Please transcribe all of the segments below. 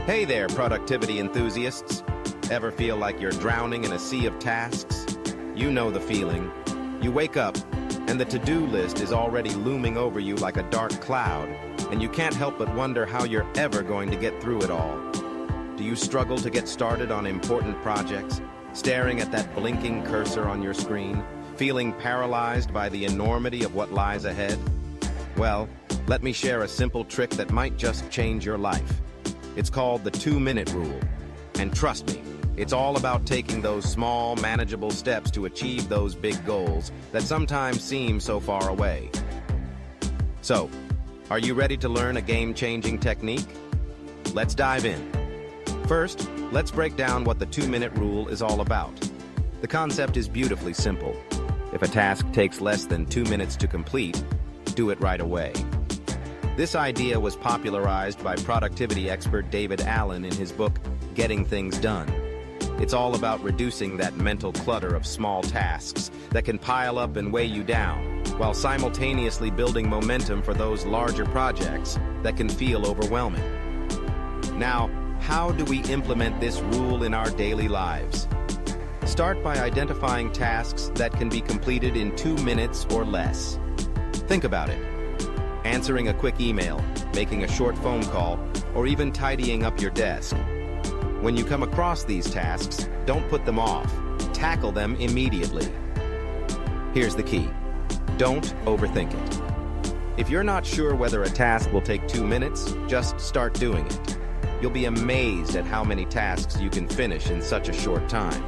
Hey there, productivity enthusiasts. Ever feel like you're drowning in a sea of tasks? You know the feeling. You wake up, and the to-do list is already looming over you like a dark cloud, and you can't help but wonder how you're ever going to get through it all. Do you struggle to get started on important projects, staring at that blinking cursor on your screen, feeling paralyzed by the enormity of what lies ahead? Well, let me share a simple trick that might just change your life. It's called the 2-minute rule. And trust me, it's all about taking those small, manageable steps to achieve those big goals that sometimes seem so far away. So, are you ready to learn a game-changing technique? Let's dive in. First, let's break down what the 2-minute rule is all about. The concept is beautifully simple. If a task takes less than 2 minutes to complete, do it right away. This idea was popularized by productivity expert David Allen in his book, Getting Things Done. It's all about reducing that mental clutter of small tasks that can pile up and weigh you down, while simultaneously building momentum for those larger projects that can feel overwhelming. Now, how do we implement this rule in our daily lives? Start by identifying tasks that can be completed in 2 minutes or less. Think about it. Answering a quick email, making a short phone call, or even tidying up your desk. When you come across these tasks, don't put them off. Tackle them immediately. Here's the key. Don't overthink it. If you're not sure whether a task will take 2 minutes, just start doing it. You'll be amazed at how many tasks you can finish in such a short time.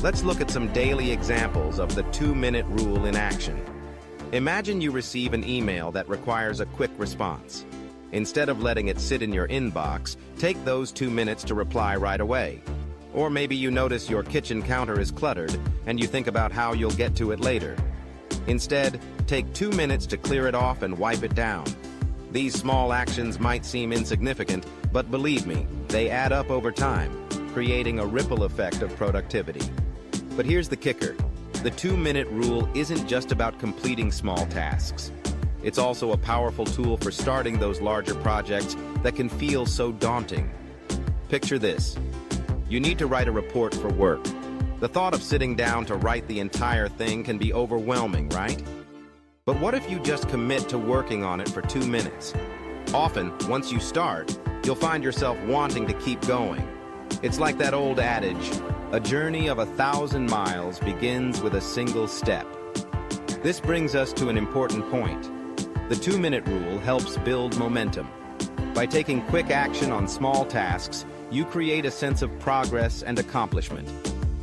Let's look at some daily examples of the 2-minute rule in action. Imagine you receive an email that requires a quick response. Instead of letting it sit in your inbox, take those 2 minutes to reply right away. Or maybe you notice your kitchen counter is cluttered and you think about how you'll get to it later. Instead, take 2 minutes to clear it off and wipe it down. These small actions might seem insignificant, but believe me, they add up over time, creating a ripple effect of productivity. But here's the kicker. The 2-minute rule isn't just about completing small tasks. It's also a powerful tool for starting those larger projects that can feel so daunting. Picture this. You need to write a report for work. The thought of sitting down to write the entire thing can be overwhelming, right? But what if you just commit to working on it for 2 minutes? Often, once you start, you'll find yourself wanting to keep going. It's like that old adage, a journey of 1,000 miles begins with a single step. This brings us to an important point. The 2-minute rule helps build momentum. By taking quick action on small tasks, you create a sense of progress and accomplishment.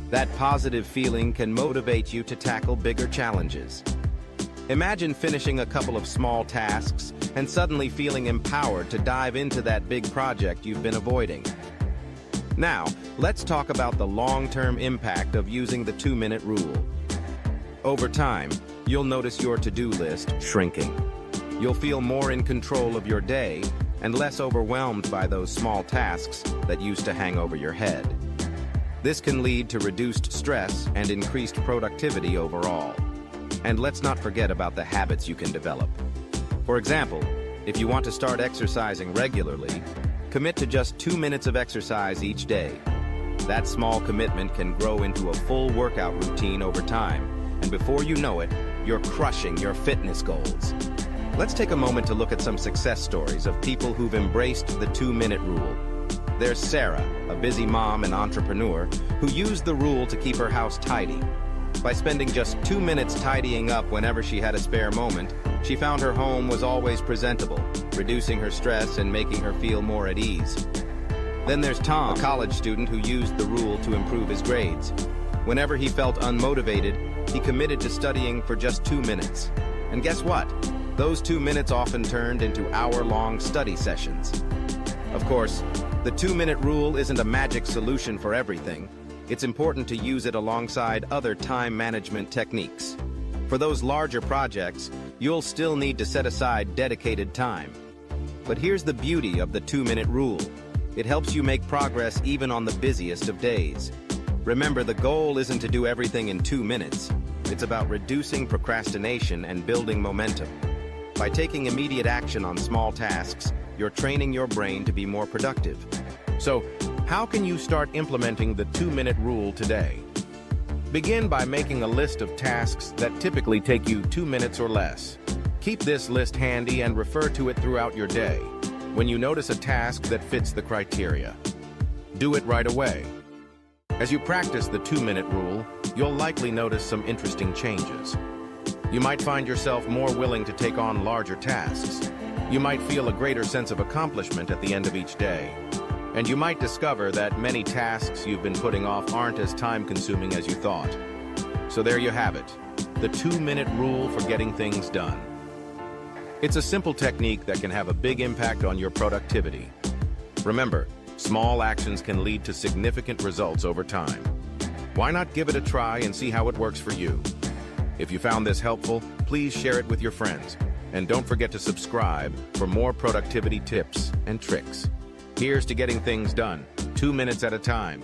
That positive feeling can motivate you to tackle bigger challenges. Imagine finishing a couple of small tasks and suddenly feeling empowered to dive into that big project you've been avoiding. Now, let's talk about the long-term impact of using the 2-minute rule. Over time, you'll notice your to-do list shrinking. You'll feel more in control of your day and less overwhelmed by those small tasks that used to hang over your head. This can lead to reduced stress and increased productivity overall. And let's not forget about the habits you can develop. For example, if you want to start exercising regularly, commit to just 2 minutes of exercise each day. That small commitment can grow into a full workout routine over time, and before you know it, you're crushing your fitness goals. Let's take a moment to look at some success stories of people who've embraced the 2-minute rule. There's Sarah, a busy mom and entrepreneur, who used the rule to keep her house tidy. By spending just 2 minutes tidying up whenever she had a spare moment, she found her home was always presentable, reducing her stress and making her feel more at ease. Then there's Tom, a college student who used the rule to improve his grades. Whenever he felt unmotivated, he committed to studying for just 2 minutes. And guess what? Those 2 minutes often turned into hour-long study sessions. Of course, the 2-minute rule isn't a magic solution for everything. It's important to use it alongside other time management techniques. For those larger projects, you'll still need to set aside dedicated time. But here's the beauty of the 2-minute rule. It helps you make progress even on the busiest of days. Remember, the goal isn't to do everything in 2 minutes. It's about reducing procrastination and building momentum. By taking immediate action on small tasks, you're training your brain to be more productive. So, how can you start implementing the 2-minute rule today? Begin by making a list of tasks that typically take you 2 minutes or less. Keep this list handy and refer to it throughout your day. When you notice a task that fits the criteria, do it right away. As you practice the 2-minute rule, you'll likely notice some interesting changes. You might find yourself more willing to take on larger tasks. You might feel a greater sense of accomplishment at the end of each day. And you might discover that many tasks you've been putting off aren't as time-consuming as you thought. So there you have it, the 2-minute rule for getting things done. It's a simple technique that can have a big impact on your productivity. Remember, small actions can lead to significant results over time. Why not give it a try and see how it works for you? If you found this helpful, please share it with your friends. And don't forget to subscribe for more productivity tips and tricks. Here's to getting things done, 2 minutes at a time.